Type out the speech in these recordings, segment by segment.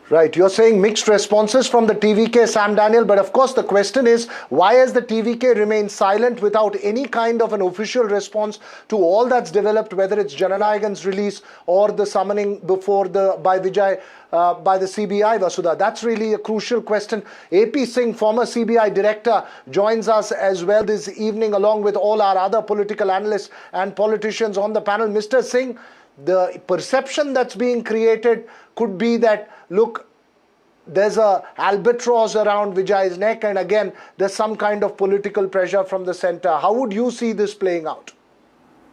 Right, you're saying mixed responses from the TVK, Sam Daniel, but of course the question is, why has the TVK remained silent without any kind of an official response to all that's developed, whether it's Jananayagan's release or the summoning by Vijay by the CBI, Vasudha? That's really a crucial question. AP Singh, former CBI director, joins us as well this evening along with all our other political analysts and politicians on the panel. Mr. Singh, the perception that's being created could be that, look, there's a albatross around Vijay's neck, and again, there's some kind of political pressure from the center. How would you see this playing out?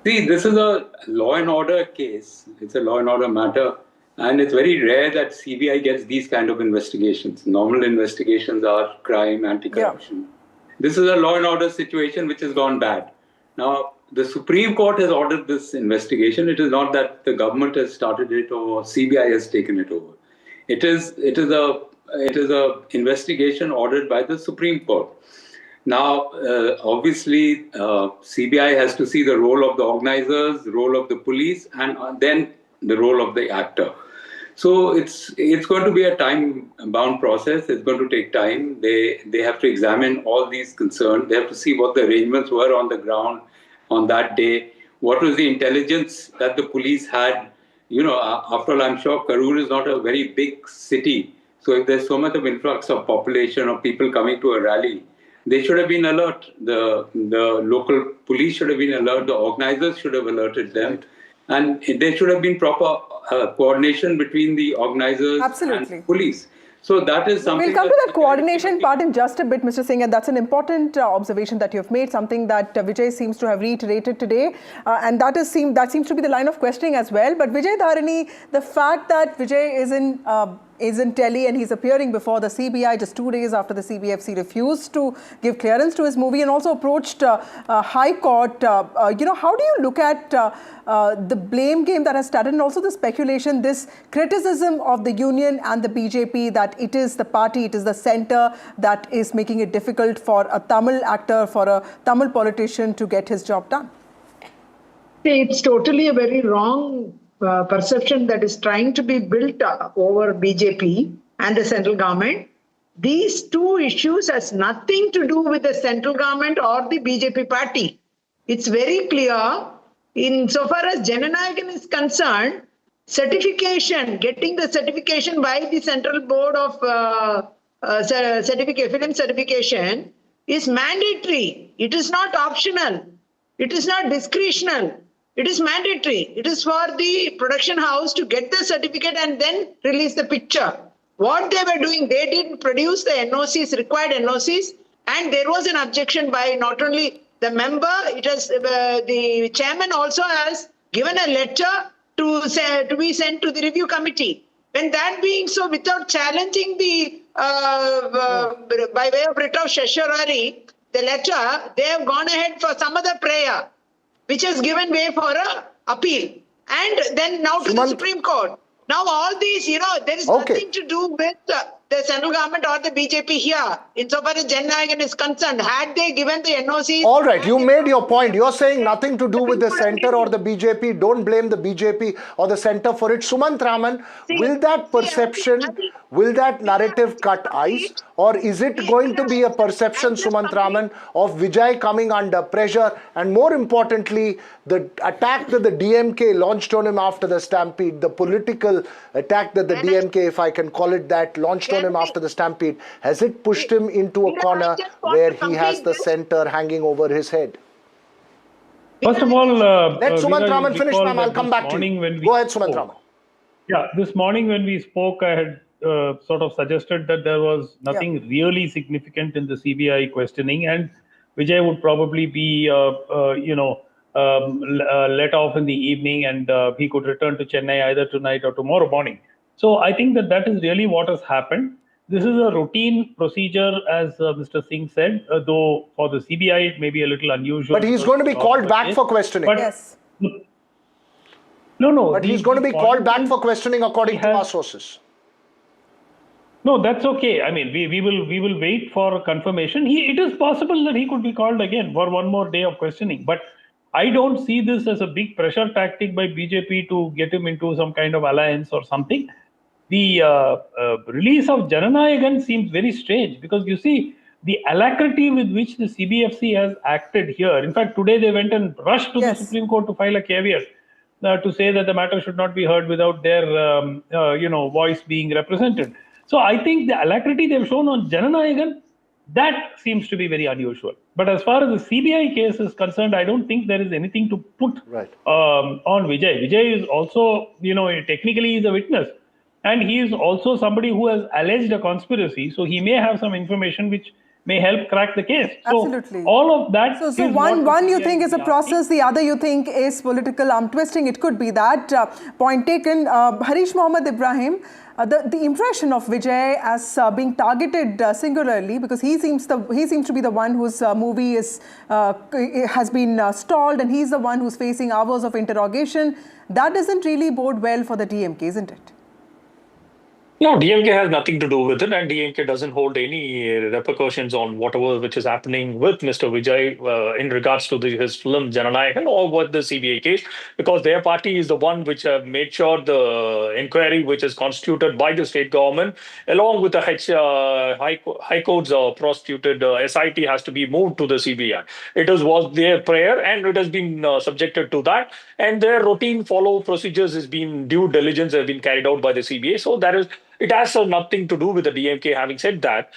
See, this is a law and order case. It's a law and order matter. And it's very rare that CBI gets these kind of investigations. Normal investigations are crime, anti-corruption. Yeah. This is a law and order situation which has gone bad. Now, the Supreme Court has ordered this investigation. It is not that the government has started it or CBI has taken it over. It is a investigation ordered by the Supreme Court. Now, obviously, CBI has to see the role of the organizers, the role of the police, and then the role of the actor. So it's going to be a time-bound process. It's going to take time. They have to examine all these concerns. They have to see what the arrangements were on the ground on that day. What was the intelligence that the police had? You know, after all, I'm sure Karur is not a very big city. So if there's so much of influx of population or people coming to a rally, they should have been alert. The local police should have been alert. The organizers should have alerted them. And there should have been proper coordination between the organizers and police. So that is something. We'll come to that coordination part in just a bit, Mr. Singh, and that's an important observation that you've made, something that Vijay seems to have reiterated today, and that seems to be the line of questioning as well. But Vijay Dharani, the fact that Vijay is in Delhi and he's appearing before the CBI just 2 days after the CBFC refused to give clearance to his movie and also approached High Court. How do you look at the blame game that has started and also the speculation, this criticism of the union and the BJP that it is the party, it is the center that is making it difficult for a Tamil actor, for a Tamil politician to get his job done? It's totally a very wrong perception that is trying to be built over BJP and the central government. These two issues has nothing to do with the central government or the BJP party. It's very clear. Insofar as Jananayagan is concerned, getting the certification by the Central Board of Film Certification is mandatory. It is not optional. It is not discretional. It is mandatory. It is for the production house to get the certificate and then release the picture. What they were doing, they didn't produce the NOCs, required NOCs, and there was an objection by not only the member, it has the chairman also has given a letter to be sent to the review committee. When that being so, without challenging the by way of writ of certiorari, the letter, they have gone ahead for some other prayer, which has given way for a appeal. And then now to the Supreme Court. Now all these, there is nothing to do with the central government or the BJP here. Insofar as Jananayagan is concerned, had they given the NOCs... All right, you made your point. You're saying nothing to do with the center or the BJP. Don't blame the BJP or the center for it. Sumant Raman, will that perception, will that narrative cut ice? Or is it going to be a perception, Sumant Raman, of Vijay coming under pressure? And more importantly, the attack that the DMK launched on him after the stampede, the political attack that the DMK, if I can call it that, launched on him after the stampede, has it pushed him into a corner where he has the center hanging over his head? First of all, let Sumant Raman finish, ma'am. I'll come back to you. Go ahead, Sumant Raman. Yeah, this morning when we spoke, I had sort of suggested that there was nothing really significant in the CBI questioning, and Vijay would probably be, let off in the evening, and he could return to Chennai either tonight or tomorrow morning. So I think that is really what has happened. This is a routine procedure, as Mr. Singh said, though for the CBI it may be a little unusual. But he's going to be called back for questioning. But, yes. No. But he's going to be called back for questioning according to our sources. No, that's okay. I mean, we will wait for confirmation. It is possible that he could be called again for one more day of questioning. But I don't see this as a big pressure tactic by BJP to get him into some kind of alliance or something. the release of Jananayagan seems very strange, because you see the alacrity with which the CBFC has acted here. In fact, today they went and rushed to the Supreme Court to file a caveat to say that the matter should not be heard without their voice being represented. So I think the alacrity they've shown on Jananayagan, that seems to be very unusual. But as far as the CBI case is concerned, I don't think there is anything to put on Vijay. Vijay is also, technically he's a witness. And he is also somebody who has alleged a conspiracy. So he may have some information which may help crack the case. Absolutely. So all of that. So one you think is a process, the other you think is political arm twisting. It could be that. Point taken. Harish Mohammed Ibrahim, the impression of Vijay as being targeted singularly, because he seems to be the one whose movie has been stalled, and he's the one who's facing hours of interrogation. That doesn't really bode well for the DMK, isn't it? No, DMK has nothing to do with it, and DMK doesn't hold any repercussions on whatever which is happening with Mr. Vijay in regards to his film Jananayagan or what the CBI case, because their party is the one which have made sure the inquiry which is constituted by the state government, along with the High Court's prosecuted SIT, has to be moved to the CBI. It was their prayer, and it has been subjected to that, and their routine follow procedures has been due diligence have been carried out by the CBI. So it has nothing to do with the DMK. Having said that,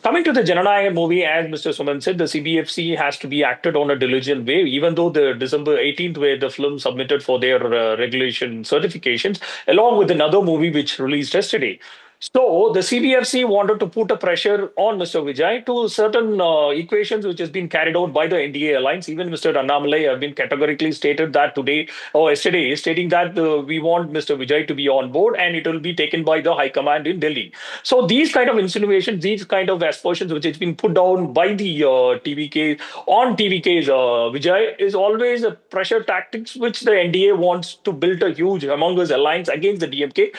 coming to the Jananayagan movie, as Mr. Suman said, the CBFC has to be acted on a diligent way, even though the December 18th, where the film submitted for their regulation certifications, along with another movie which released yesterday. So the CBFC wanted to put a pressure on Mr. Vijay to certain equations which has been carried out by the NDA alliance. Even Mr. Annamalai have been categorically stated that today or yesterday, stating that we want Mr. Vijay to be on board and it will be taken by the High Command in Delhi. So these kind of insinuations, these kind of aspersions which has been put down by the TVK on TVK's Vijay is always a pressure tactics which the NDA wants to build a huge Among Us alliance against the DMK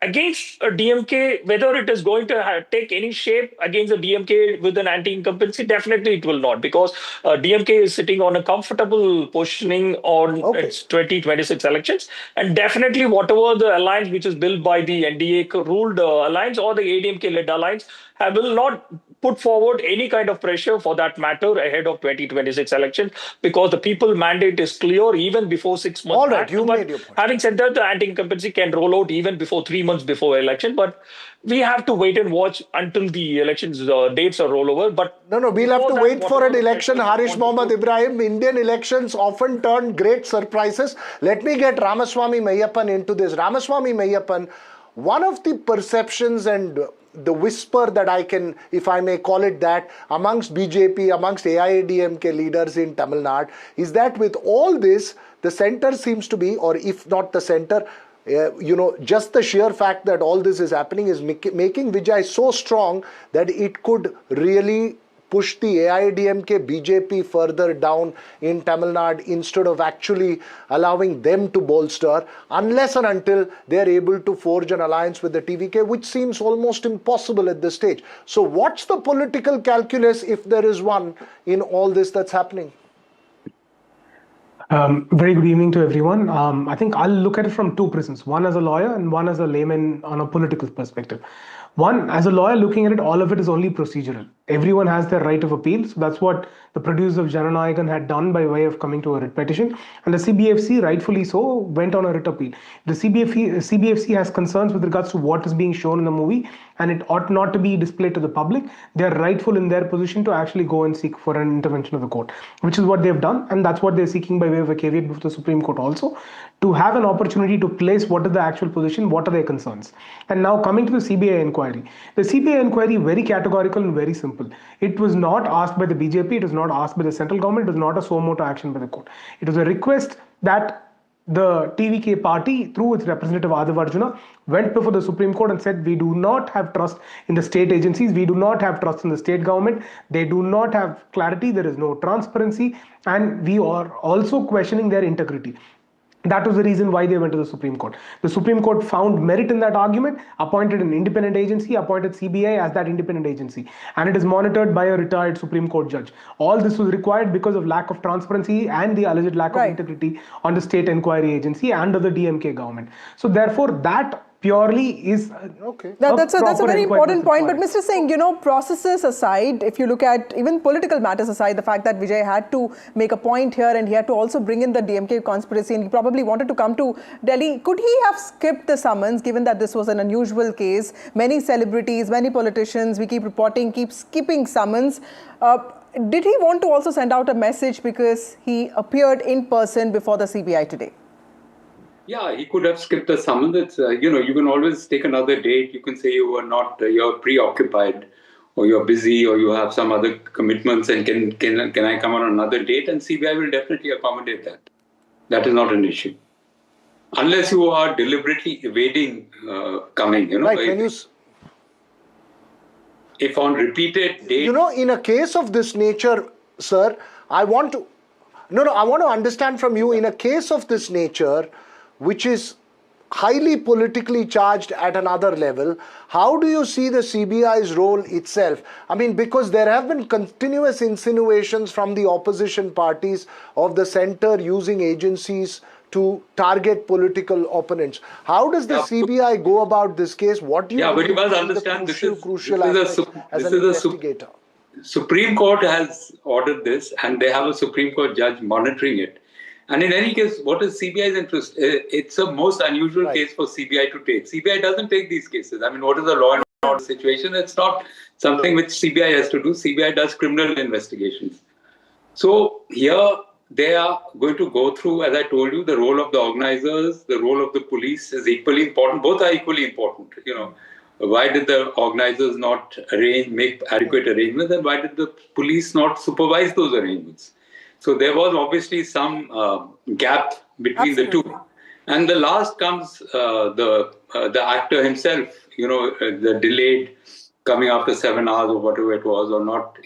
against a DMK. Whether it is going to take any shape against the DMK with an anti-incumbency, definitely it will not, because DMK is sitting on a comfortable positioning on its 2026 elections, and definitely whatever the alliance which is built by the NDA-ruled alliance or the ADMK-led alliance will not put forward any kind of pressure for that matter ahead of 2026 elections, because the people mandate is clear even before 6 months. All right, you made your point. Having said that, the anti-incumbency can roll out even before 3 months before election, but we have to wait and watch until the elections dates are roll over. But no, we'll have to wait for an election. Harish Mohammed Ibrahim, Indian elections often turn great surprises. Let me get Ramaswamy Meyyappan into this. Ramaswamy Meyyappan, one of the perceptions and the whisper that I can, if I may call it that, amongst BJP, amongst AIADMK leaders in Tamil Nadu, is that with all this, the center seems to be, or if not the center, just the sheer fact that all this is happening is making Vijay so strong that it could really push the AIADMK, BJP further down in Tamil Nadu instead of actually allowing them to bolster, unless and until they're able to forge an alliance with the TVK, which seems almost impossible at this stage. So what's the political calculus, if there is one, in all this that's happening? Very good evening to everyone. I think I'll look at it from two prisms, one as a lawyer and one as a layman on a political perspective. One, as a lawyer looking at it, all of it is only procedural. Everyone has their right of appeal. So that's what the producers of Jananayagan had done by way of coming to a writ petition. And the CBFC, rightfully so, went on a writ appeal. The CBFC has concerns with regards to what is being shown in the movie, and it ought not to be displayed to the public. They're rightful in their position to actually go and seek for an intervention of the court, which is what they've done. And that's what they're seeking by way of a caveat before the Supreme Court also, to have an opportunity to place what is the actual position, what are their concerns. And now coming to the CBI inquiry. The CBI inquiry, very categorical and very simple. It was not asked by the BJP, it was not asked by the central government, it was not a suo motu action by the court. It was a request that the TVK party, through its representative Adhiv Arjuna, went before the Supreme Court and said, we do not have trust in the state agencies, we do not have trust in the state government, they do not have clarity, there is no transparency, and we are also questioning their integrity. That was the reason why they went to the Supreme Court. The Supreme Court found merit in that argument, appointed an independent agency, appointed CBI as that independent agency. And it is monitored by a retired Supreme Court judge. All this was required because of lack of transparency and the alleged lack of integrity on the state inquiry agency and of the DMK government. So therefore, that purely is That's a proper very inquiry important that's point. But required. Mr. Singh, processes aside, if you look at even political matters aside, the fact that Vijay had to make a point here and he had to also bring in the DMK conspiracy and he probably wanted to come to Delhi, could he have skipped the summons given that this was an unusual case? Many celebrities, many politicians, we keep reporting, keep skipping summons. Did he want to also send out a message because he appeared in person before the CBI today? Yeah, he could have skipped the summons. It's, you can always take another date. You can say you are not, you're preoccupied, or you're busy, or you have some other commitments, and can I come on another date? And CBI will definitely accommodate that. That is not an issue, unless you are deliberately evading coming. Right. If on repeated dates, in a case of this nature, sir, I want to understand from you, in a case of this nature, which is highly politically charged at another level, how do you see the CBI's role itself? I mean, because there have been continuous insinuations from the opposition parties of the center using agencies to target political opponents. How does the CBI go about this case? What do you but you must the understand crucial aspects as an investigator? Supreme Court has ordered this, and they have a Supreme Court judge monitoring it. And in any case, what is CBI's interest? It's a most unusual case for CBI to take. CBI doesn't take these cases. I mean, what is the law and order situation? It's not something which CBI has to do. CBI does criminal investigations. So here they are going to go through, as I told you, the role of the organizers, the role of the police is equally important. Both are equally important. Why did the organizers not make adequate arrangements, and why did the police not supervise those arrangements? So there was obviously some gap between the two. And the last comes the actor himself, the delayed coming after 7 hours or whatever it was, or not,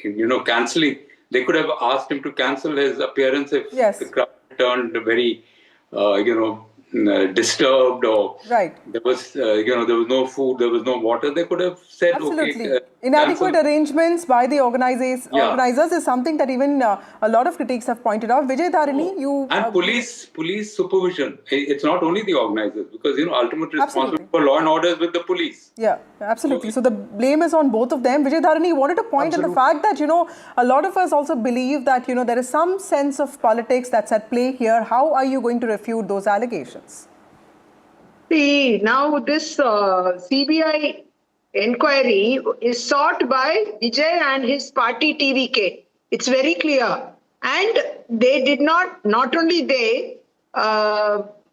cancelling. They could have asked him to cancel his appearance if the crowd turned very, disturbed, or there was no food, there was no water. They could have said, okay. Inadequate arrangements by the organizers is something that even a lot of critics have pointed out. Vijay Dharini, and police supervision. It's not only the organizers, because ultimate responsibility for law and order is with the police. Yeah, absolutely. So the blame is on both of them. Vijay Dharini, you wanted to point at the fact that a lot of us also believe that there is some sense of politics that's at play here. How are you going to refute those allegations? See, now this CBI inquiry is sought by Vijay and his party TVK. It's very clear. And they did not only they,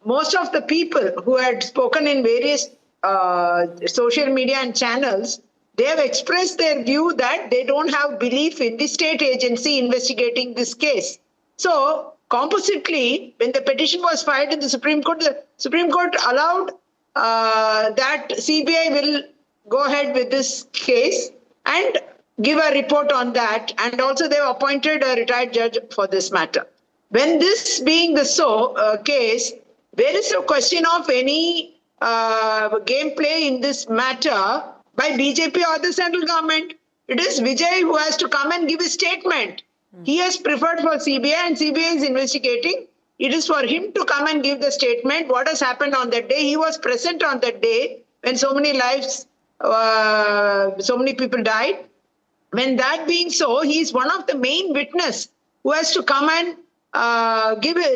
most of the people who had spoken in various social media and channels, they have expressed their view that they don't have belief in the state agency investigating this case. So, compositely, when the petition was filed in the Supreme Court allowed that CBI will go ahead with this case and give a report on that. And also they have appointed a retired judge for this matter. When this being the case, there is no question of any gameplay in this matter by BJP or the central government. It is Vijay who has to come and give a statement. He has preferred for CBI, and CBI is investigating. It is for him to come and give the statement. What has happened on that day? He was present on that day when so many lives, so many people died. When that being so, he is one of the main witness who has to come and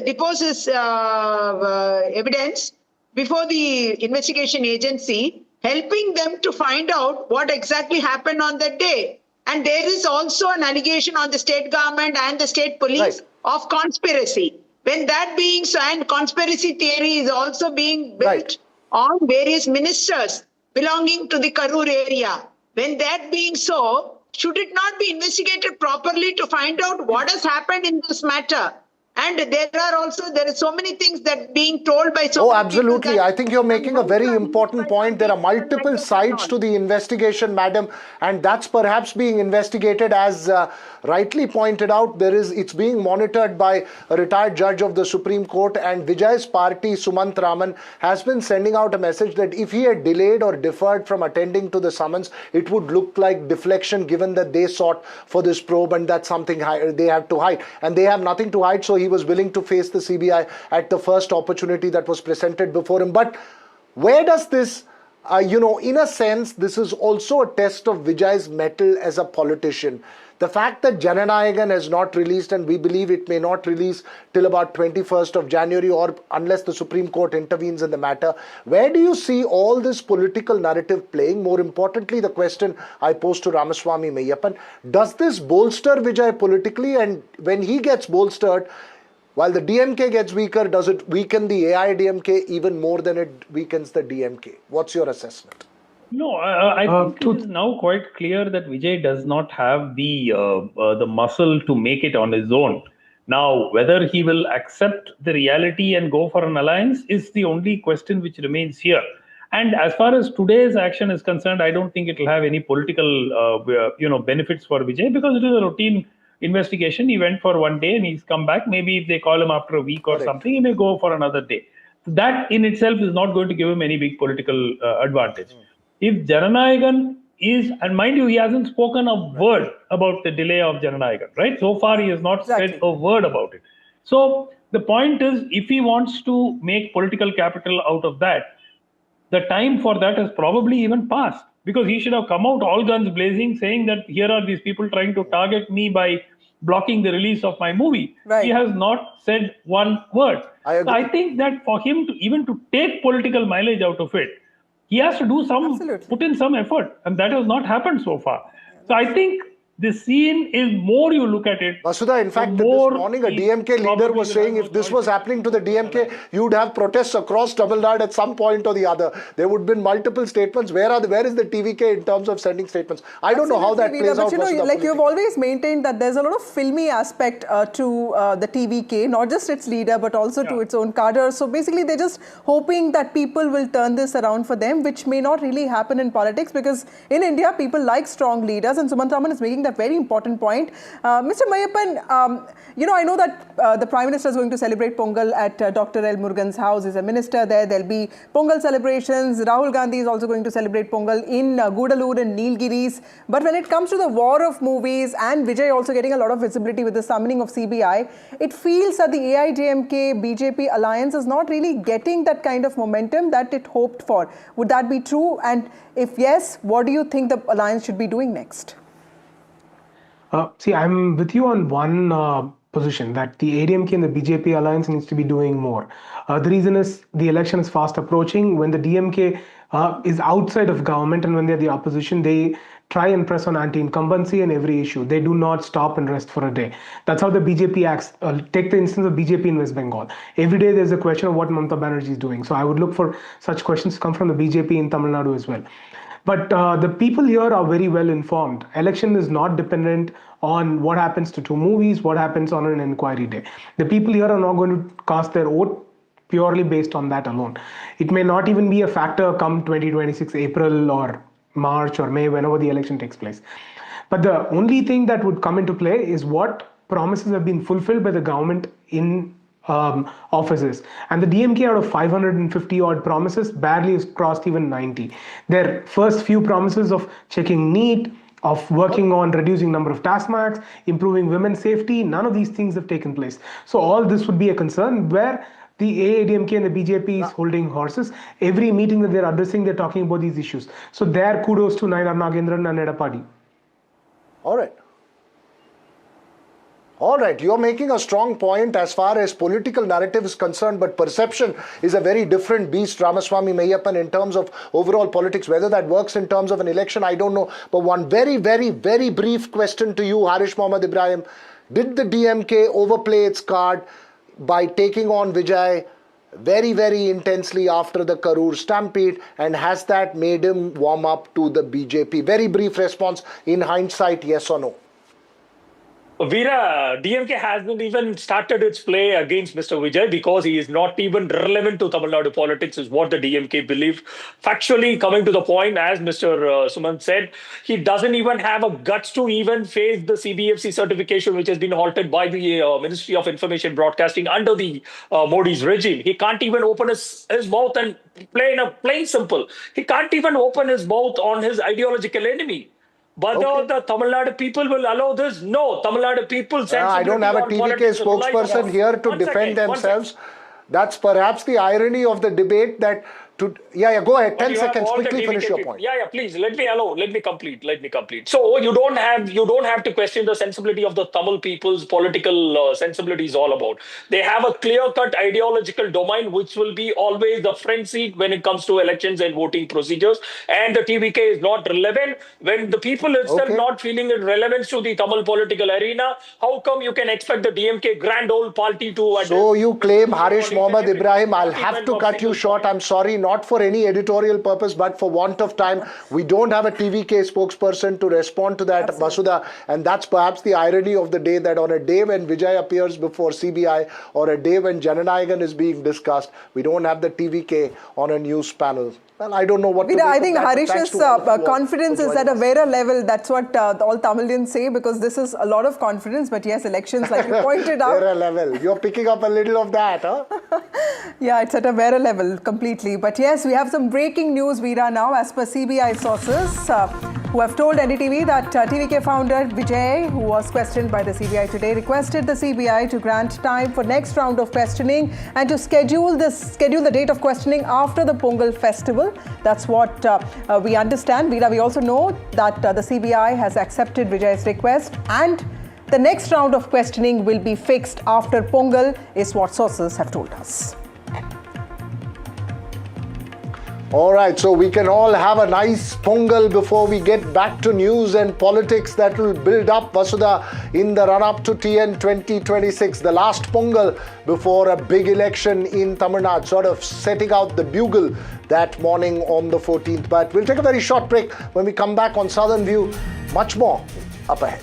depose his evidence before the investigation agency, helping them to find out what exactly happened on that day. And there is also an allegation on the state government and the state police of conspiracy. When that being so, and conspiracy theory is also being built on various ministers belonging to the Karur area. When that being so, should it not be investigated properly to find out what has happened in this matter? And there are so many things that being told by so many absolutely. people. I think you're making a very important point. There are multiple sides to the investigation, madam, and that's perhaps being investigated as rightly pointed out. It's being monitored by a retired judge of the Supreme Court, and Vijay's party, Sumant Raman, has been sending out a message that if he had delayed or deferred from attending to the summons, it would look like deflection, given that they sought for this probe, and that's something they have to hide. And they have nothing to hide, so he was willing to face the CBI at the first opportunity that was presented before him. But where does this in a sense, this is also a test of Vijay's mettle as a politician. The fact that Jananayagan has not released, and we believe it may not release till about 21st of January, or unless the Supreme Court intervenes in the matter, where do you see all this political narrative playing? More importantly, the question I pose to Ramaswamy Meyyappan, does this bolster Vijay politically? And when he gets bolstered, while the DMK gets weaker, does it weaken the AIDMK even more than it weakens the DMK? What's your assessment? No, I think it is now quite clear that Vijay does not have the muscle to make it on his own. Now, whether he will accept the reality and go for an alliance is the only question which remains here. And as far as today's action is concerned, I don't think it will have any political, benefits for Vijay, because it is a routine investigation. He went for one day and he's come back. Maybe if they call him after a week or something, he may go for another day. That in itself is not going to give him any big political advantage. If Jananayagan is, and mind you, he hasn't spoken a word about the delay of Jananayagan, right? So far, he has not said a word about it. So the point is, if he wants to make political capital out of that, the time for that has probably even passed, because he should have come out all guns blazing saying that here are these people trying to target me by blocking the release of my movie. Right. He has not said one word. I So I think that for him to even to take political mileage out of it, he has to do put in some effort, and that has not happened so far. So I think the scene is, more you look at it. Vasudha, in fact, this morning a DMK leader was saying if this was happening to the DMK, you would have protests across Tamil Nadu at some point or the other. There would have been multiple statements. Where is the TVK in terms of sending statements? I don't know how that plays out. But you've always maintained that there's a lot of filmy aspect to the TVK, not just its leader, but also to its own cadre. So basically, they're just hoping that people will turn this around for them, which may not really happen in politics, because in India, people like strong leaders, and Sumant Raman is making that very important point. Mr. Meyyappan, I know that the Prime Minister is going to celebrate Pongal at Dr. L. Murugan's house. He's a minister there. There'll be Pongal celebrations. Rahul Gandhi is also going to celebrate Pongal in Gudalur and Nilgiris. But when it comes to the war of movies, and Vijay also getting a lot of visibility with the summoning of CBI, it feels that the AIDMK BJP alliance is not really getting that kind of momentum that it hoped for. Would that be true? And if yes, what do you think the alliance should be doing next? See, I'm with you on one position, that the ADMK and the BJP alliance needs to be doing more. The reason is the election is fast approaching. When the DMK is outside of government and when they're the opposition, they try and press on anti-incumbency and every issue. They do not stop and rest for a day. That's how the BJP acts. Take the instance of BJP in West Bengal. Every day there's a question of what Mamata Banerjee is doing. So I would look for such questions to come from the BJP in Tamil Nadu as well. But the people here are very well informed. Election is not dependent on what happens to two movies, what happens on an inquiry day. The people here are not going to cast their vote purely based on that alone. It may not even be a factor come 2026 April or March or May, whenever the election takes place. But the only thing that would come into play is what promises have been fulfilled by the government in offices. And the DMK, out of 550 odd promises, barely has crossed even 90. Their first few promises of checking NEET, of working on reducing number of task marks, improving women's safety, none of these things have taken place. So all this would be a concern where the AIDMK and the BJP is holding horses. Every meeting that they're addressing, they're talking about these issues. So there, kudos to Nainar Nagendran and Edapadi. All right, you're making a strong point as far as political narrative is concerned, but perception is a very different beast, Ramaswamy Meyyappan, in terms of overall politics. Whether that works in terms of an election, I don't know. But one very, very, very brief question to you, Harish Mohammad Ibrahim. Did the DMK overplay its card by taking on Vijay very, very intensely after the Karur Stampede, and has that made him warm up to the BJP? Very brief response, in hindsight, yes or no? Veera, DMK hasn't even started its play against Mr. Vijay because he is not even relevant to Tamil Nadu politics, is what the DMK believe. Factually, coming to the point, as Mr. Sumant said, he doesn't even have a guts to even face the CBFC certification, which has been halted by the Ministry of Information Broadcasting under the Modi's regime. He can't even open his mouth and plain simple. He can't even open his mouth on his ideological enemy. Whether the Tamil Nadu people will allow this? No. Tamil Nadu people... I don't have a TVK spokesperson here to defend themselves. That's perhaps the irony of the debate, that Go ahead. But 10 you have seconds. all the Quickly finish TVK your people. point. Please let me complete. So you don't have to question the sensibility of the Tamil people's political sensibility is all about. They have a clear-cut ideological domain which will be always the front seat when it comes to elections and voting procedures. And the TVK is not relevant when the people itself not feeling it relevance to the Tamil political arena. How come you can expect the DMK grand old party to address? So you claim Harish Mohammed Ibrahim. I'll have to cut you short. I'm sorry, not for any editorial purpose, but for want of time. We don't have a TVK spokesperson to respond to that, Vasudha. And that's perhaps the irony of the day, that on a day when Vijay appears before CBI or a day when Jananayagan is being discussed, we don't have the TVK on a news panel. Well, I don't know what to make I of think that, Harish's confidence is at a very level. That's what all Tamilians say, because this is a lot of confidence. But yes, elections, like you pointed out. Vera level. You're picking up a little of that, huh? Yeah, it's at a Vera level completely. But yes, we have some breaking news, Veera, now. As per CBI sources who have told NDTV that TVK founder Vijay, who was questioned by the CBI today, requested the CBI to grant time for next round of questioning and to schedule the date of questioning after the Pongal festival. That's what we understand. Veera, we also know that the CBI has accepted Vijay's request, and the next round of questioning will be fixed after Pongal, is what sources have told us. All right, so we can all have a nice Pongal before we get back to news and politics that will build up, Vasudha, in the run-up to TN 2026, the last Pongal before a big election in Tamil Nadu, sort of setting out the bugle that morning on the 14th. But we'll take a very short break. When we come back on Southern View, much more up ahead.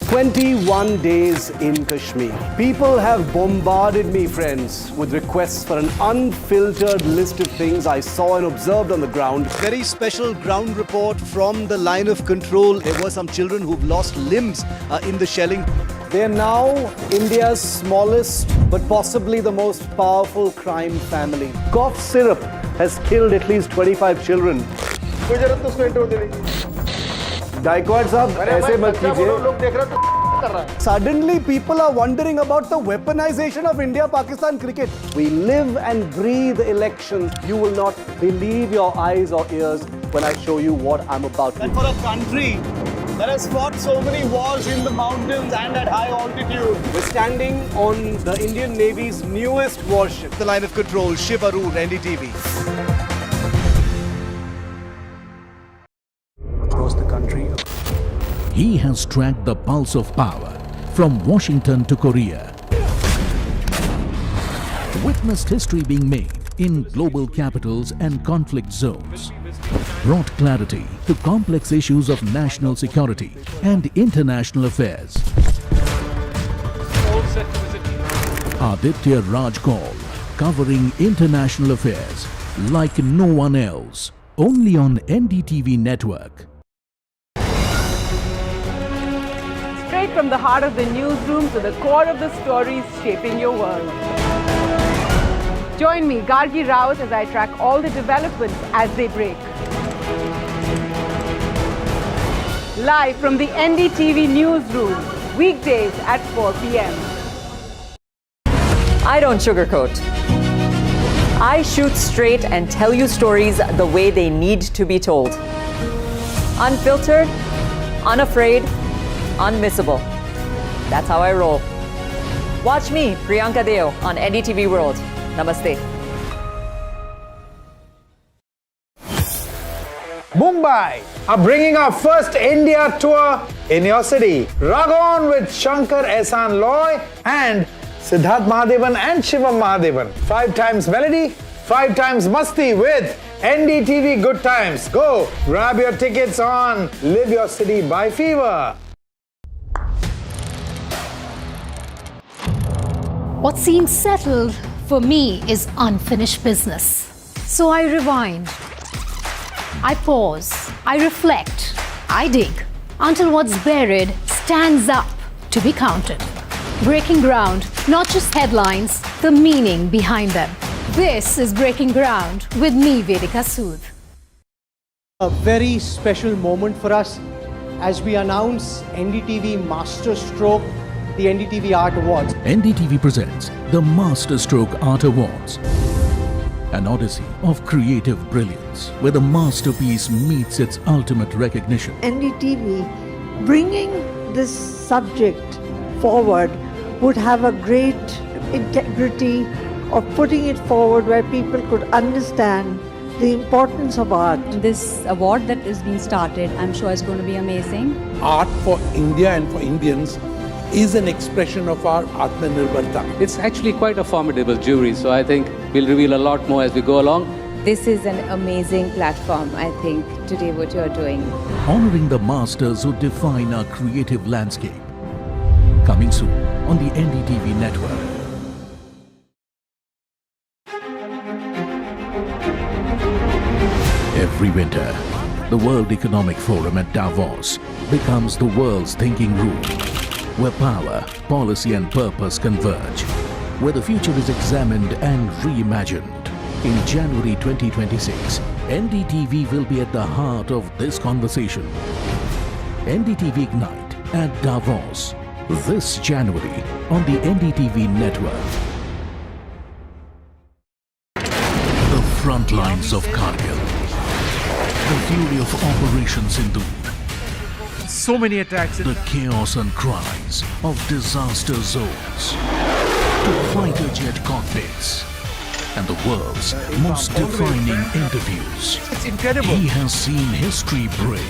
21 days in Kashmir. People have bombarded me, friends, with requests for an unfiltered list of things I saw and observed on the ground. Very special ground report from the line of control. There were some children who've lost limbs in the shelling. They are now India's smallest but possibly the most powerful crime family. Cough syrup has killed at least 25 children. Gaikwad sahab, aise mat kijiye. Suddenly people are wondering about the weaponization of India-Pakistan cricket. We live and breathe elections. You will not believe your eyes or ears when I show you what I'm about to do. And for a country that has fought so many wars in the mountains and at high altitude. We're standing on the Indian Navy's newest warship. The line of control, Shiv Arur, NDTV. Across the country. He has tracked the pulse of power from Washington to Korea. Witnessed history being made in global capitals and conflict zones. Brought clarity to complex issues of national security and international affairs. Aditya Raj Kaul, covering international affairs like no one else. Only on NDTV network. Straight from the heart of the newsroom to the core of the stories shaping your world. Join me, Gargi Raut, as I track all the developments as they break. Live from the NDTV newsroom, weekdays at 4 p.m. I don't sugarcoat. I shoot straight and tell you stories the way they need to be told. Unfiltered, unafraid, unmissable. That's how I roll. Watch me, Priyanka Deo, on NDTV World. Namaste. Mumbai are bringing our first India tour in your city. Rag on with Shankar Ehsan Loy and Siddharth Mahadevan and Shivam Mahadevan. 5 times melody, 5 times masti with NDTV Good Times. Go grab your tickets on Live Your City by Fever. What seems settled for me is unfinished business. So I rewind. I pause. I reflect. I dig until what's buried stands up to be counted. Breaking ground, not just headlines, the meaning behind them. This is Breaking Ground with me, Vedika Sood. A very special moment for us as we announce NDTV Masterstroke, the NDTV Art Awards. NDTV presents the Masterstroke Art Awards, an odyssey of creative brilliance where the masterpiece meets its ultimate recognition. NDTV bringing this subject forward would have a great integrity of putting it forward where people could understand the importance of art. This award that is being started, I'm sure is going to be amazing. Art for India and for Indians is an expression of our Atmanirbharta. It's actually quite a formidable jury, so I think we'll reveal a lot more as we go along. This is an amazing platform, I think, today what you're doing. Honoring the masters who define our creative landscape. Coming soon on the NDTV network. Every winter, the World Economic Forum at Davos becomes the world's thinking room, where power, policy and purpose converge, where the future is examined and reimagined. In January 2026, NDTV will be at the heart of this conversation. NDTV Ignite at Davos, this January on the NDTV network. The front lines of Kargil. The fury of Operation Sindoor. So many attacks. The chaos and cries of disaster zones. To fighter jet cockpits. And the world's most defining interviews. It's incredible. He has seen history break.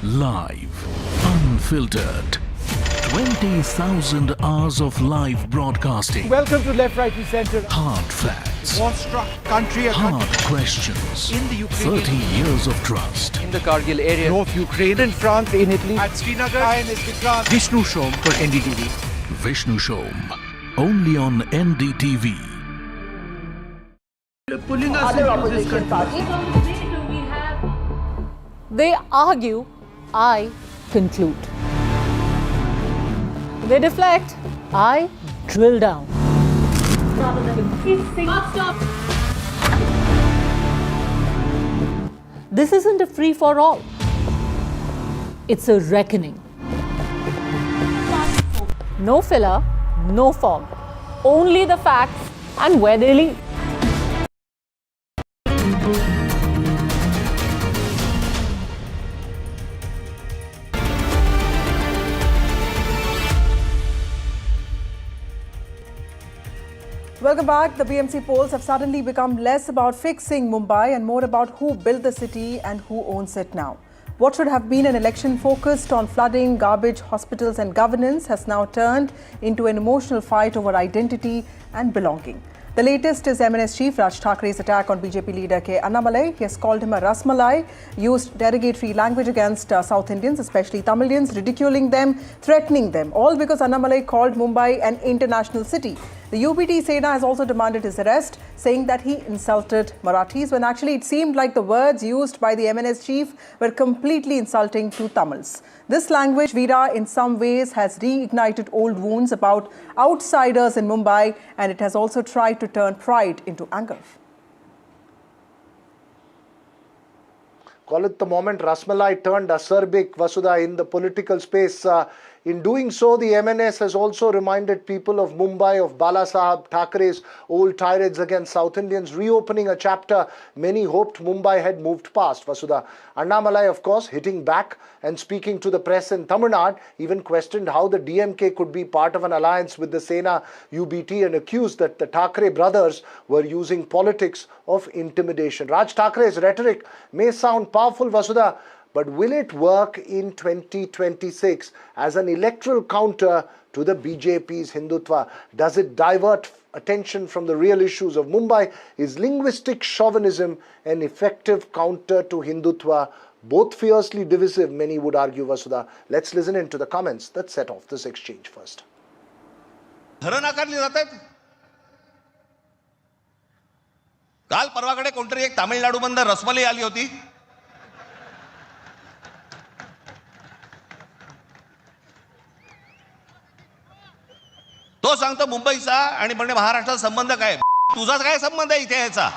Live. Unfiltered. 20,000 hours of live broadcasting. Welcome to Left, Right and Centre. Hard facts. War-struck country. Hard questions. In the Ukraine. 30 years of trust. In the Kargil area. North Ukraine. In France, in Italy. At Srinagar. Vishnu Shom for NDTV. Vishnu Shom. Only on NDTV. Pulling us into this country. They argue, I conclude. They deflect, I drill down. This isn't a free-for-all. It's a reckoning. No filler, no fog. Only the facts and where they lead. Welcome back. The BMC polls have suddenly become less about fixing Mumbai and more about who built the city and who owns it now. What should have been an election focused on flooding, garbage, hospitals and governance has now turned into an emotional fight over identity and belonging. The latest is MNS chief Raj Thakre's attack on BJP leader K. Annamalai. He has called him a Rasmalai, used derogatory language against South Indians, especially Tamilians, ridiculing them, threatening them, all because Annamalai called Mumbai an international city. The UBT Sena has also demanded his arrest, saying that he insulted Marathis, when actually it seemed like the words used by the MNS chief were completely insulting to Tamils. This language, Veera, in some ways has reignited old wounds about outsiders in Mumbai, and it has also tried to turn pride into anger. Call it the moment Rasmalai turned acerbic, Vasudha, in the political space. In doing so, the MNS has also reminded people of Mumbai, of Balasaheb Thakre's old tirades against South Indians, reopening a chapter many hoped Mumbai had moved past. Vasudha, Annamalai, of course, hitting back and speaking to the press in Tamil Nadu, even questioned how the DMK could be part of an alliance with the Sena UBT and accused that the Thakre brothers were using politics of intimidation. Raj Thakre's rhetoric may sound powerful, Vasudha, but will it work in 2026 as an electoral counter to the BJP's Hindutva? Does it divert attention from the real issues of Mumbai? Is linguistic chauvinism an effective counter to Hindutva? Both fiercely divisive, many would argue, Vasudha. Let's listen into the comments that set off this exchange first. घरं नाकारली जातात. काल परवाकडे कोणतरी एक तामिळनाडूमधून रसमलाई आली होती. तो सांगतो मुंबईचा आणि म्हणजे महाराष्ट्राचा संबंध काय, तुझा काय संबंध आहे इथे याचा?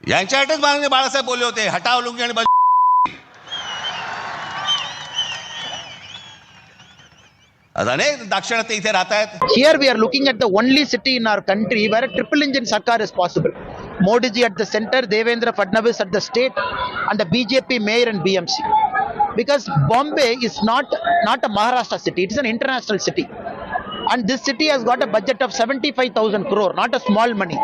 यांच्यासाठीच माननीय बाळासाहेब बोलले होते, हटाव लुंगी आणि अनेक दाक्षिणात्य इथे राहत आहेत. Here we are looking at the only city in our country where a triple engine Sarkar is possible. Modi ji at the center, Devendra Fadnavis at the state, and the BJP mayor and BMC. Because Bombay is not a Maharashtra city, it is an international city. And this city has got a budget of 75,000 crore, not a small money.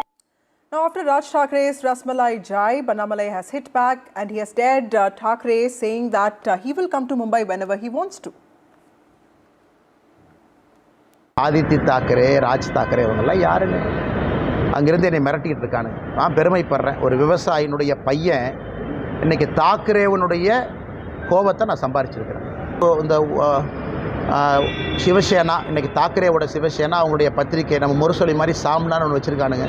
Now, after Raj Thakere's Rasmalai jibe, Annamalai has hit back and he has dared Thakre, saying that he will come to Mumbai whenever he wants to. Aditya Thackeray, Raj Thackeray இவங்கெல்லாம் யாருன்னு அங்கிருந்து என்னை மிரட்டிகிட்டு இருக்கானு. நான் பெருமைப்படுறேன், ஒரு விவசாயினுடைய பையன் இன்னைக்கு தாக்கரேவனுடைய கோபத்தை நான் சம்பாரிச்சிருக்கிறேன். இந்த சிவசேனா, இன்னைக்கு தாக்கரேவோட சிவசேனா அவங்களுடைய பத்திரிகை நம்ம முரசொலி மாதிரி சாம்னான்னு ஒன்று வச்சுருக்கானுங்க.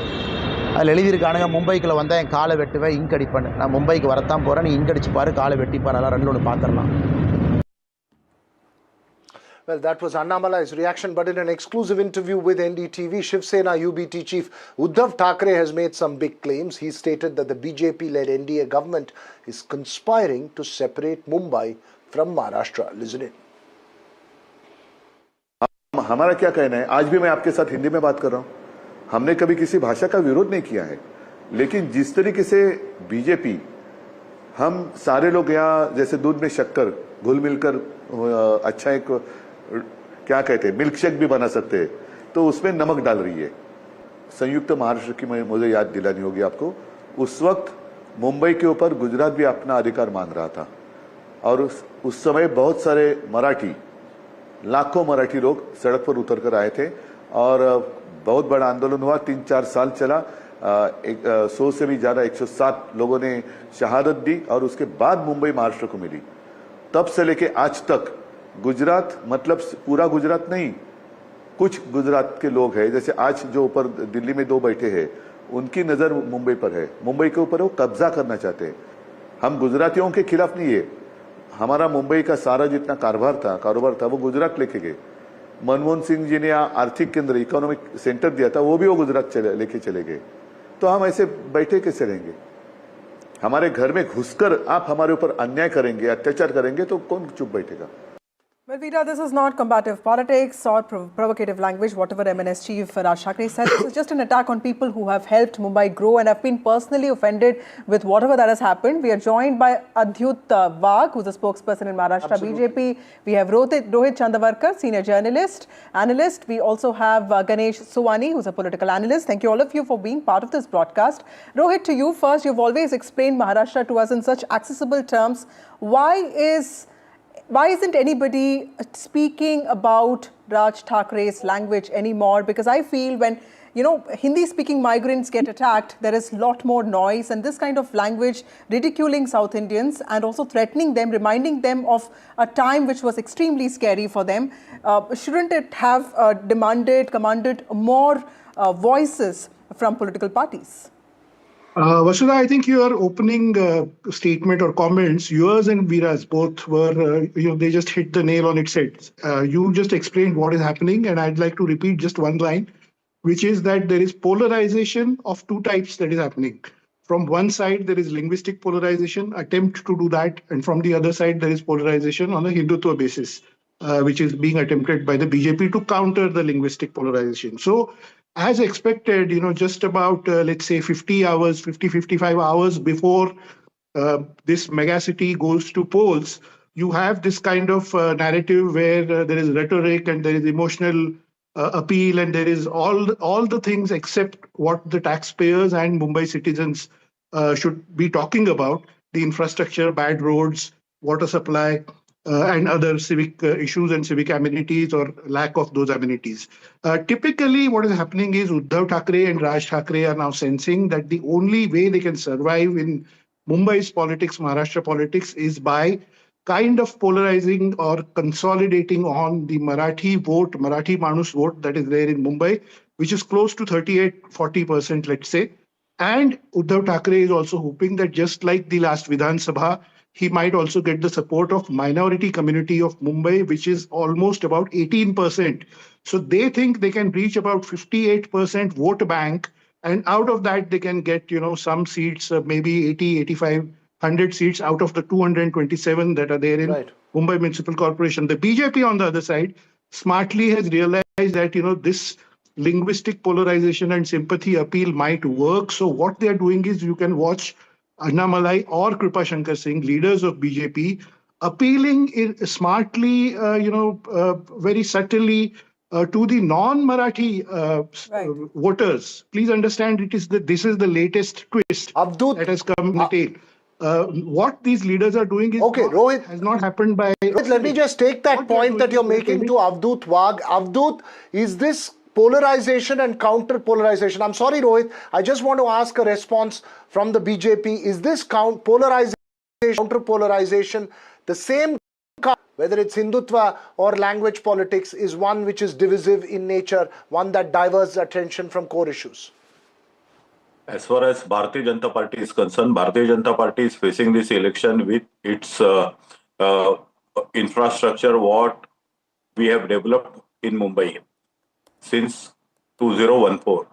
அதில் எழுதியிருக்கானுங்க, மும்பைக்குள்ளே வந்தால் என் காலை வெட்டுவேன், இங்க் அடிப்பேன்னு. நான் மும்பைக்கு வரத்தான் போகிறேன், நீ இங்க் அடிச்சுப்பாரு, காலை வெட்டிப்பாரு, அதெல்லாம் ரெண்டு ஒன்று பார்த்துடலாம். Well, that was Annamalai's reaction, but in an exclusive interview with NDTV, Shiv Sena UBT chief Uddhav Thackeray has made some big claims. He stated that the BJP-led NDA government is conspiring to separate Mumbai from Maharashtra. Listen in. हमारा क्या कहना है, आज भी मैं आपके साथ हिंदी में बात कर रहा हूं. हमने कभी किसी भाषा का विरोध नहीं किया है, लेकिन जिस तरीके से बीजेपी, हम सारे लोग यहाँ जैसे दूध में शक्कर घुल मिलकर अच्छा एक क्या कहते हैं मिल्क शेक भी बना सकते हैं, तो उसमें नमक डाल रही है. संयुक्त महाराष्ट्र की मुझे याद दिलानी होगी आपको. उस वक्त मुंबई के ऊपर गुजरात भी अपना अधिकार मान रहा था, और उस समय बहुत सारे मराठी, लाखों मराठी लोग सड़क पर उतर कर आए थे और बहुत बड़ा आंदोलन हुआ. 3-4 साल चला. 100 से भी ज्यादा 107 लोगों ने शहादत दी और उसके बाद मुंबई महाराष्ट्र को मिली. तब से लेके आज तक गुजरात, मतलब पूरा गुजरात नहीं, कुछ गुजरात के लोग हैं, जैसे आज जो ऊपर दिल्ली में 2 बैठे हैं, उनकी नजर मुंबई पर है. मुंबई के ऊपर वो कब्जा करना चाहते हैं. हम गुजरातियों के खिलाफ नहीं है. हमारा मुंबई का सारा जितना कारोबार था वो गुजरात लेके गए. मनमोहन सिंह जी ने आर्थिक केंद्र, इकोनॉमिक सेंटर दिया था, वो भी वो गुजरात लेके चले गए. तो हम ऐसे बैठे कैसे रहेंगे? हमारे घर में घुसकर आप हमारे ऊपर अन्याय करेंगे, अत्याचार करेंगे, तो कौन चुप बैठेगा? Well, Veera, this is not combative politics or provocative language, whatever MNS chief Raj Thackeray said. This is just an attack on people who have helped Mumbai grow and have been personally offended with whatever that has happened. We are joined by Adhyut Wagh, who's a spokesperson in Maharashtra BJP. We have Rohit Chandavarkar, senior analyst. We also have Ganesh Suwani, who's a political analyst. Thank you all of you for being part of this broadcast. Rohit, to you first. You've always explained Maharashtra to us in such accessible terms. Why isn't anybody speaking about Raj Thakere's language anymore? Because I feel when, Hindi-speaking migrants get attacked, there is a lot more noise, and this kind of language ridiculing South Indians and also threatening them, reminding them of a time which was extremely scary for them. Shouldn't it have commanded more voices from political parties? Vasudha, I think your opening statement or comments, yours and Veera's, both were, they just hit the nail on its head. You just explained what is happening, and I'd like to repeat just one line, which is that there is polarization of 2 types that is happening. From one side, there is linguistic polarization, attempt to do that, and from the other side, there is polarization on a Hindutva basis, which is being attempted by the BJP to counter the linguistic polarization. So, as expected, just about, let's say 55 hours before this megacity goes to polls, you have this kind of narrative where there is rhetoric and there is emotional appeal, and there is all the things except what the taxpayers and Mumbai citizens should be talking about: the infrastructure, bad roads, water supply, and other civic issues and civic amenities or lack of those amenities. Typically, what is happening is Uddhav Thackeray and Raj Thackeray are now sensing that the only way they can survive in Mumbai's politics, Maharashtra politics, is by kind of polarizing or consolidating on the Marathi vote, Marathi Manus vote that is there in Mumbai, which is close to 38-40%, let's say. And Uddhav Thackeray is also hoping that just like the last Vidhan Sabha, he might also get the support of minority community of Mumbai, which is almost about 18%. So they think they can reach about 58% vote bank. And out of that, they can get, some seats, maybe 80, 85, 100 seats out of the 227 that are there in Mumbai Municipal Corporation. The BJP, on the other side, smartly has realized that, this linguistic polarization and sympathy appeal might work. So what they are doing is you can watch Annamalai or Kripa Shankar Singh, leaders of BJP, appealing smartly, very subtly to the non-Marathi voters. Please understand, this is the latest twist that has come in the tail. What these leaders are doing is Rohit has not happened by. Rohit, let me just take that point that you're making to Avdut Wagh. Avdut, is this polarization and counter-polarization? I'm sorry, Rohit, I just want to ask a response from the BJP. Is this polarization, counter-polarization, the same, whether it's Hindutva or language politics, is one which is divisive in nature, one that diverts attention from core issues? As far as Bharatiya Janata Party is concerned, Bharatiya Janata Party is facing this election with its infrastructure, what we have developed in Mumbai since 2014,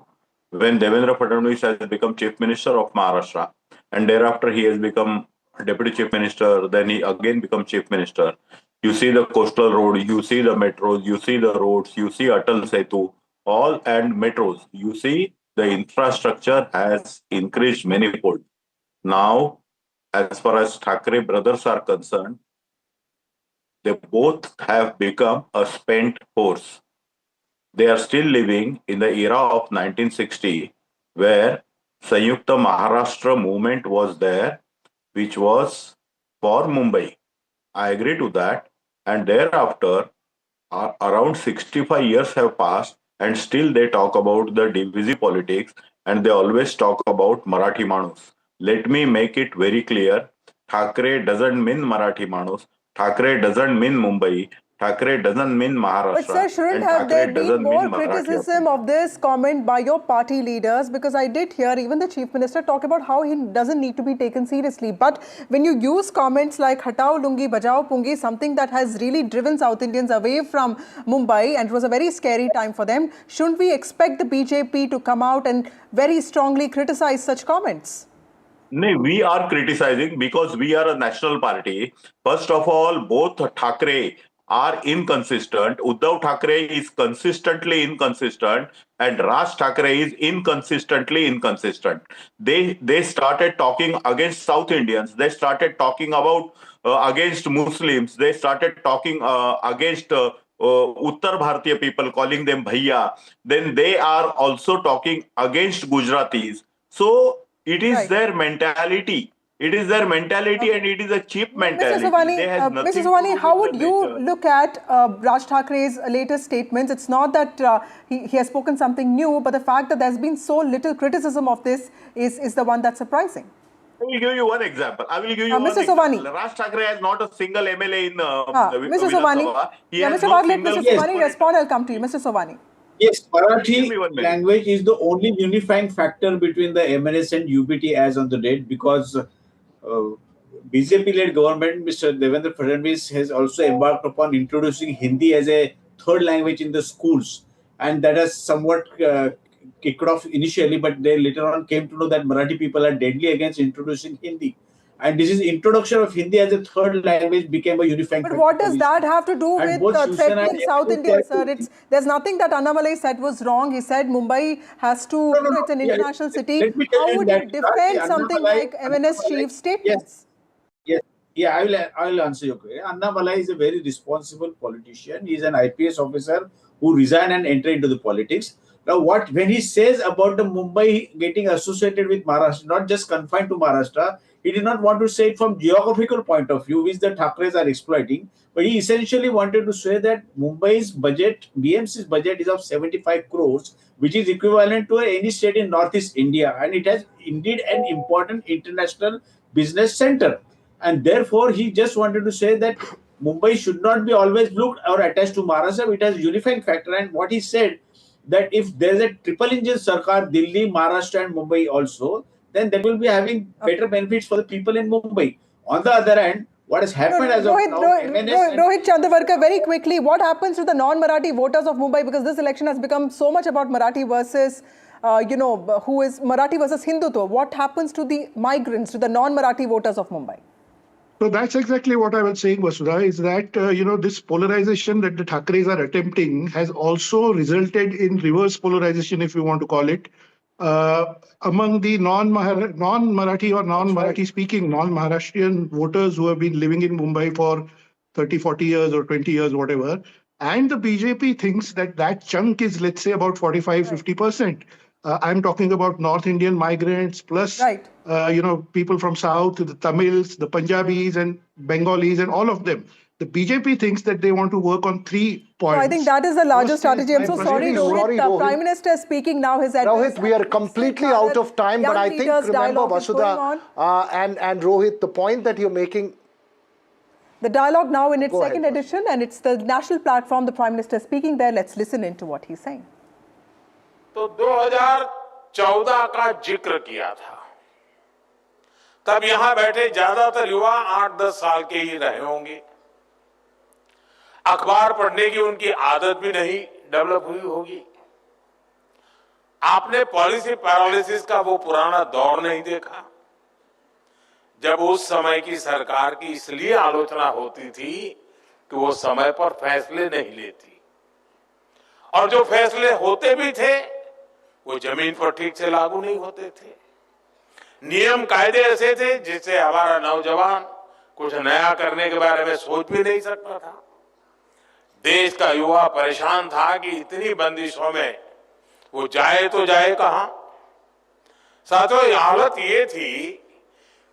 when Devendra Fadnavis has become Chief Minister of Maharashtra, and thereafter he has become Deputy Chief Minister, then he again become Chief Minister. You see the coastal road, you see the metros, you see the roads, you see Atal Setu, all and metros. You see the infrastructure has increased manifold. Now, as far as Thackeray brothers are concerned, they both have become a spent horse. They are still living in the era of 1960, where Sanyukta Maharashtra movement was there, which was for Mumbai. I agree to that. And thereafter, around 65 years have passed, and still they talk about the divisive politics, and they always talk about Marathi Manus. Let me make it very clear. Thackeray doesn't mean Marathi Manus. Thackeray doesn't mean Mumbai. Thackeray doesn't mean Maharashtra. But sir, shouldn't have there been more criticism of this comment by your party leaders? Because I did hear even the Chief Minister talk about how he doesn't need to be taken seriously. But when you use comments like Hatao Lungi, Bajao Pungi, something that has really driven South Indians away from Mumbai, and it was a very scary time for them, shouldn't we expect the BJP to come out and very strongly criticize such comments? No, we are criticizing because we are a national party. First of all, both Thackeray are inconsistent. Uddhav Thackeray is consistently inconsistent, and Raj Thackeray is inconsistently inconsistent. They started talking against South Indians. They started talking about against Muslims. They started talking against Uttar Bharatiya people, calling them bhaiya. Then they are also talking against Gujaratis. So it is their mentality. It is their mentality, and it is a cheap mentality. Mr. Sovani, how would you look at Raj Thackeray's latest statements? It's not that he has spoken something new, but the fact that there's been so little criticism of this is the one that's surprising. I will give you one example. Mr. Sovani. Raj Thackeray has not a single MLA in Mr. Sovani. Mr. Wagh, let Mr. Sovani respond. I'll come to you. Mr. Sovani. Yes, Marathi language is the only unifying factor between the MNS and UBT as on the date, because BJP-led government, Mr. Devendra Fadnavis, has also embarked upon introducing Hindi as a third language in the schools, and that has somewhat kicked off initially, but they later on came to know that Marathi people are deadly against introducing Hindi. And this is introduction of Hindi as a third language became a unifying factor. But what does that have to do with threatening South India, sir? There's nothing that Annamalai said was wrong. He said Mumbai has to, it's an international city. How would you defend something like MNS chief's statements? Yes. Yeah, I will answer your question. Annamalai is a very responsible politician. He is an IPS officer who resigned and entered into the politics. Now, when he says about the Mumbai getting associated with Maharashtra, not just confined to Maharashtra, he did not want to say it from geographical point of view, which the Thackerays are exploiting. But he essentially wanted to say that Mumbai's budget, BMC's budget is of 75 crores, which is equivalent to any state in Northeast India. And it has indeed an important international business center. And therefore, he just wanted to say that Mumbai should not be always looked or attached to Maharashtra. It has a unifying factor. And what he said, that if there's a triple engine Sarkar, Delhi, Maharashtra and Mumbai also, then they will be having better benefits for the people in Mumbai. On the other hand, what has happened as of now, Rohit Chandavarkar, very quickly, what happens to the non-Marathi voters of Mumbai? Because this election has become so much about Marathi versus, who is Marathi versus Hindutva. What happens to the migrants, to the non-Marathi voters of Mumbai? So that's exactly what I was saying, Vasudha, is that, this polarization that the Thakres are attempting has also resulted in reverse polarization, if you want to call it, among the non-Marathi or non-Marathi speaking, non-Maharashtrian voters who have been living in Mumbai for 30, 40 years or 20 years, whatever. And the BJP thinks that chunk is, let's say, about 45, 50%. I'm talking about North Indian migrants plus, people from South, the Tamils, the Punjabis and Bengalis and all of them. The BJP thinks that they want to work on 3 points. So I think that is the largest strategy. I'm so sorry, Rohit. The Prime Minister is speaking now. His address. Rohit, we are completely out of time, but I think, remember, Vasudha and Rohit, the point that you're making. The dialogue now in its second edition, and it's the national platform. The Prime Minister is speaking there. Let's listen into what he's saying. तो 2014 का जिक्र किया था, तब यहां बैठे ज्यादातर युवा 8-10 साल के ही रहे होंगे। अखबार पढ़ने की उनकी आदत भी नहीं डेवलप हुई होगी। आपने पॉलिसी पैरालिसिस का वो पुराना दौर नहीं देखा, जब उस समय की सरकार की इसलिए आलोचना होती थी कि वो समय पर फैसले नहीं लेती, और जो फैसले होते भी थे वो जमीन पर ठीक से लागू नहीं होते थे। नियम कायदे ऐसे थे जिससे हमारा नौजवान कुछ नया करने के बारे में सोच भी नहीं सकता था। देश का युवा परेशान था कि इतनी बंदिशों में वो जाए तो जाए कहां। साथियों, ये हालत ये थी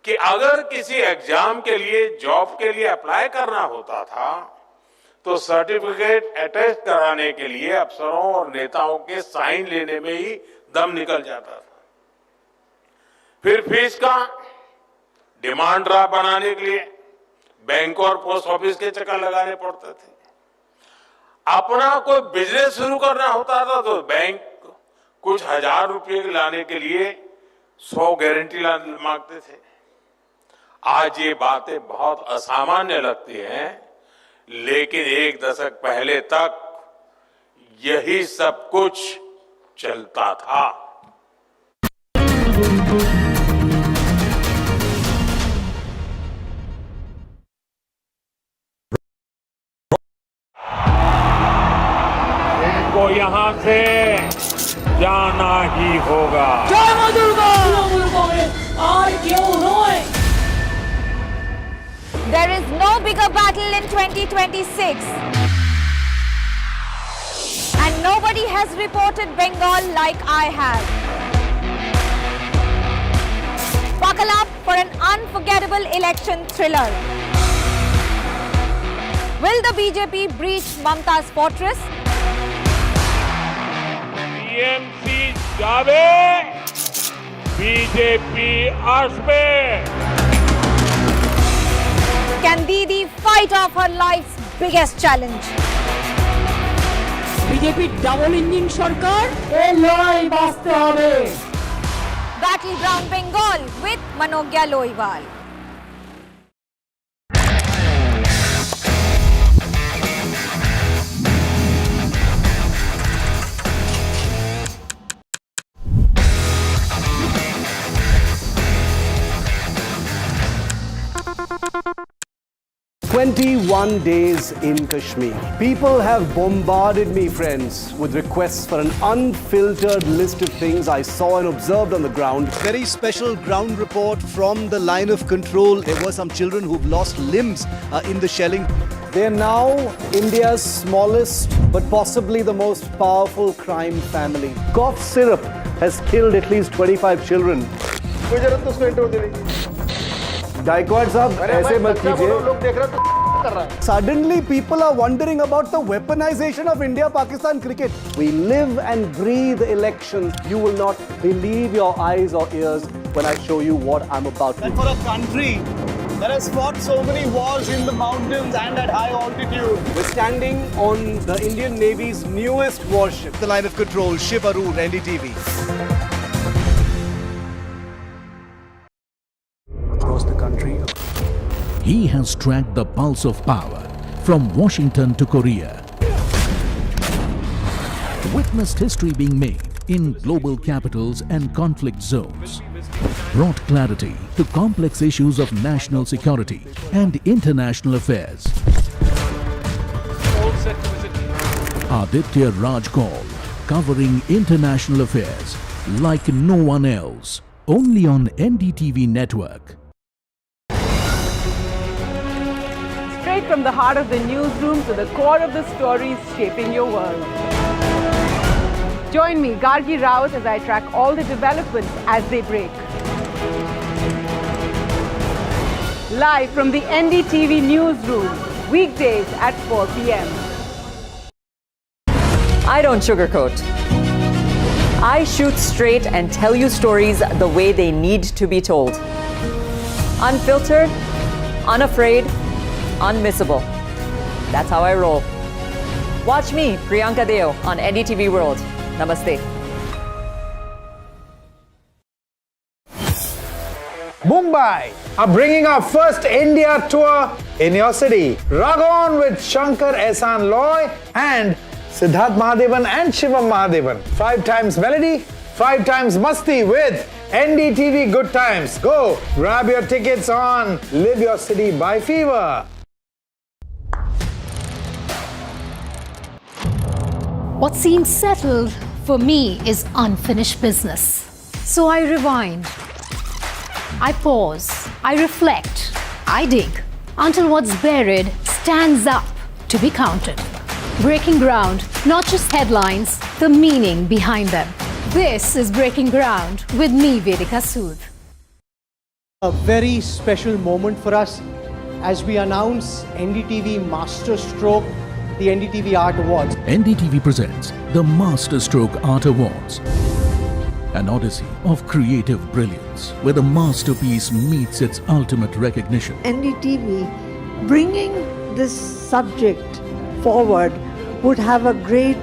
कि अगर किसी एग्जाम के लिए, जॉब के लिए अप्लाई करना होता था तो सर्टिफिकेट अटेस्ट कराने के लिए अफसरों और नेताओं के साइन लेने में ही दम निकल जाता था। फिर फीस का डिमांड ड्राफ्ट बनाने के लिए बैंक और पोस्ट ऑफिस के चक्कर लगाने पड़ते थे। अपना कोई बिजनेस शुरू करना होता था तो बैंक कुछ हजार रुपये लाने के लिए 100 गारंटी मांगते थे। आज ये बातें बहुत असामान्य लगती हैं, लेकिन 1 दशक पहले तक यही सब कुछ चलता था। इनको यहां से जाना ही होगा। There is no bigger battle in 2026. And nobody has reported Bengal like I have. Buckle up for an unforgettable election thriller. Will the BJP breach Mamta's fortress? TMC जावे, BJP आसपे। Can Didi fight off her life's biggest challenge? BJP double engine Sarkar এই লড়াই বাঁচতে হবে। Battleground Bengal with Manogya Loiwal. "21 days in Kashmir. People have bombarded me, friends, with requests for an unfiltered list of things I saw and observed on the ground." Very special ground report from the line of control. There were some children who've lost limbs in the shelling. They are now India's smallest but possibly the most powerful crime family. Cough syrup has killed at least 25 children. Gaikwad sahab, ऐसे मत कीजिए. Suddenly people are wondering about the weaponization of India-Pakistan cricket. We live and breathe elections. You will not believe your eyes or ears when I show you what I'm about to do. And for a country that has fought so many wars in the mountains and at high altitude. We're standing on the Indian Navy's newest warship. The line of control, Shiv Arur, NDTV. Across the country, he has tracked the pulse of power from Washington to Korea. Witnessed history being made in global capitals and conflict zones. Brought clarity to complex issues of national security and international affairs. Aditya Raj Kaul, covering international affairs like no one else, only on NDTV network. Straight from the heart of the newsroom to the core of the stories shaping your world. Join me, Gargi Raut, as I track all the developments as they break. Live from the NDTV newsroom, weekdays at 4 p.m. I don't sugarcoat. I shoot straight and tell you stories the way they need to be told. Unfiltered, unafraid, unmissable. That's how I roll. Watch me, Priyanka Deo, on NDTV World. Namaste. Mumbai are bringing our first India tour in your city. Rag on with Shankar Ehsan Loy and Siddharth Mahadevan and Shivam Mahadevan. 5 times melody, 5 times masti with NDTV Good Times. Go grab your tickets on Live Your City by Fever. What seems settled for me is unfinished business. So I rewind. I pause. I reflect. I dig until what's buried stands up to be counted. Breaking ground, not just headlines, the meaning behind them. This is Breaking Ground with me, Vedika Sood. A very special moment for us as we announce NDTV Masterstroke, the NDTV Art Awards. NDTV presents the Masterstroke Art Awards, an odyssey of creative brilliance where the masterpiece meets its ultimate recognition. NDTV bringing this subject forward would have a great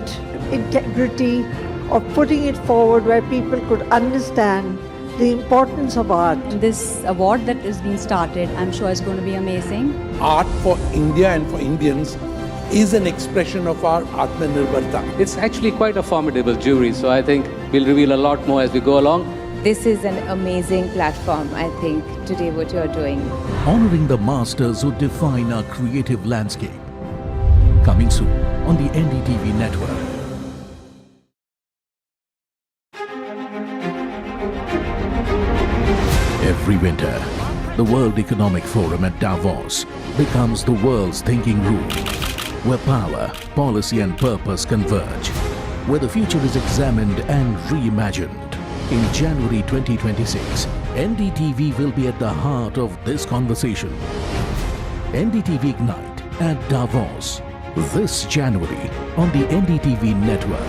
integrity of putting it forward where people could understand the importance of art. This award that is being started, I'm sure is going to be amazing. Art for India and for Indians is an expression of our Atmanirbharta. It's actually quite a formidable jury, so I think we'll reveal a lot more as we go along. This is an amazing platform, I think, today what you're doing. Honoring the masters who define our creative landscape. Coming soon on the NDTV network. Every winter, the World Economic Forum at Davos becomes the world's thinking room, where power, policy and purpose converge, where the future is examined and reimagined. In January 2026, NDTV will be at the heart of this conversation. NDTV Ignite at Davos, this January on the NDTV network.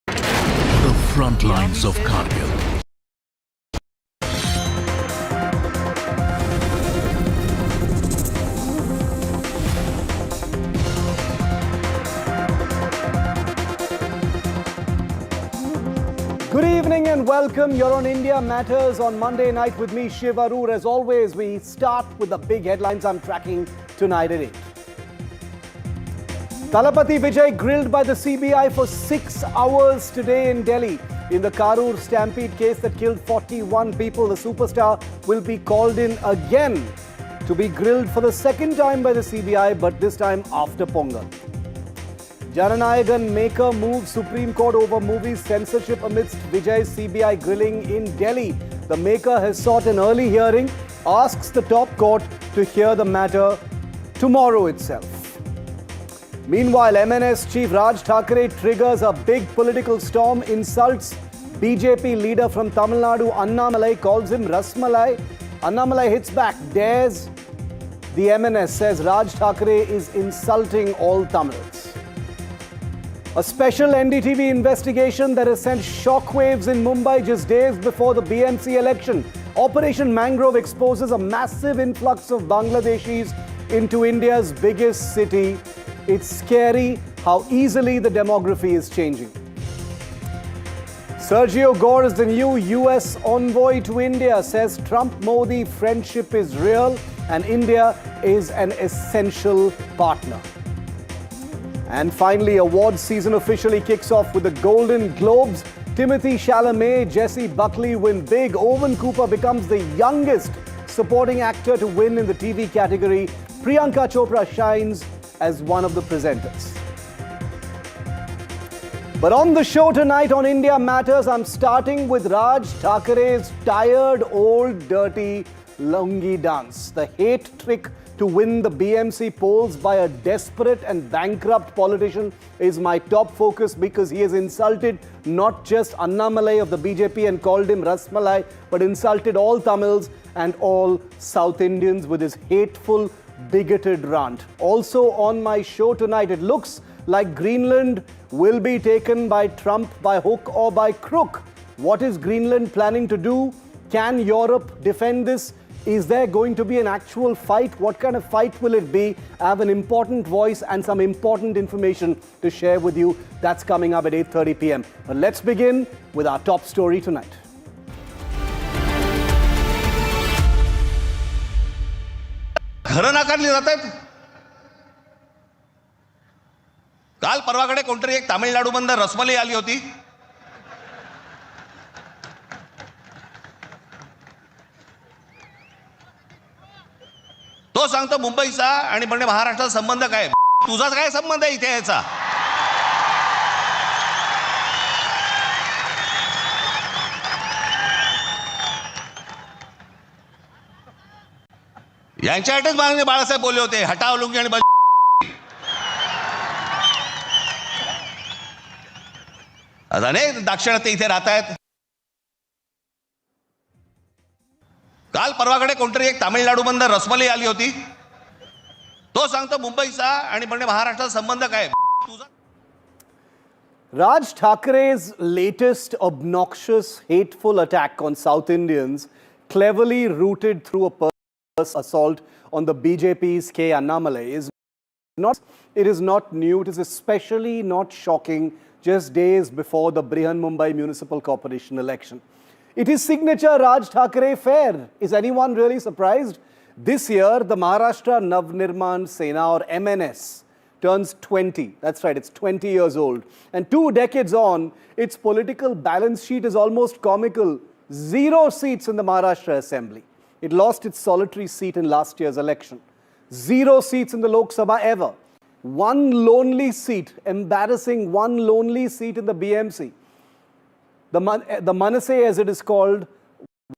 The front lines of Kargil. Good evening and welcome. You're on India Matters on Monday night with me, Shiv Arur. As always, we start with the big headlines I'm tracking tonight at 8. Talapati Vijay grilled by the CBI for 6 hours today in Delhi. In the Karur Stampede case that killed 41 people, the superstar will be called in again to be grilled for the second time by the CBI, but this time after Pongal. Jananayagan maker moves Supreme Court over movies censorship amidst Vijay's CBI grilling in Delhi. The maker has sought an early hearing, asks the top court to hear the matter tomorrow itself. Meanwhile, MNS Chief Raj Thackeray triggers a big political storm, insults BJP leader from Tamil Nadu, Annamalai, calls him Rasmalai. Annamalai hits back, dares the MNS, says Raj Thackeray is insulting all Tamils. A special NDTV investigation that has sent shockwaves in Mumbai just days before the BMC election. Operation Mangrove exposes a massive influx of Bangladeshis into India's biggest city. It's scary how easily the demography is changing. Sergio Gore is the new US envoy to India, says Trump-Modi friendship is real and India is an essential partner. And finally, awards season officially kicks off with the Golden Globes. Timothy Chalamet, Jessie Buckley win big. Owen Cooper becomes the youngest supporting actor to win in the TV category. Priyanka Chopra shines as one of the presenters. But on the show tonight on India Matters, I'm starting with Raj Thackeray's tired, old, dirty lungi dance. The hate trick to win the BMC polls by a desperate and bankrupt politician is my top focus, because he has insulted not just Annamalai of the BJP and called him Rasmalai, but insulted all Tamils and all South Indians with his hateful, bigoted rant. Also on my show tonight, it looks like Greenland will be taken by Trump by hook or by crook. What is Greenland planning to do? Can Europe defend this? Is there going to be an actual fight? What kind of fight will it be? I have an important voice and some important information to share with you. That's coming up at 8:30 p.m. But let's begin with our top story tonight. घरं नाकारली जातात. काल परवाकडे कोणतरी एक तामिळनाडूमधून रसमलाई आली होती. तो सांगतो मुंबईचा आणि म्हणजे महाराष्ट्राचा संबंध काय? तुझा काय संबंध आहे इथे याचा? यांच्यासाठीच माननीय बाळासाहेब बोलले होते, हटाव लुंगी आणि आता नाही दाक्षिणात्य इथे राहत आहेत. काल परवाकडे कोणतरी एक तामिळनाडूमधून रसमलाई आली होती. तो सांगतो मुंबईचा आणि म्हणजे महाराष्ट्राचा संबंध काय? Raj Thackeray's latest obnoxious, hateful attack on South Indians, cleverly routed through a purpose assault on the BJP's K. Annamalai, it is not new. It is especially not shocking just days before the Brihan Mumbai Municipal Corporation election. It is signature Raj Thackeray fare. Is anyone really surprised? This year, the Maharashtra Navnirman Sena, or MNS, turns 20. That's right, it's 20 years old. And 2 decades on, its political balance sheet is almost comical. 0 seats in the Maharashtra Assembly. It lost its solitary seat in last year's election. 0 seats in the Lok Sabha ever. 1 lonely seat, embarrassing 1 lonely seat in the BMC. The Manase, as it is called,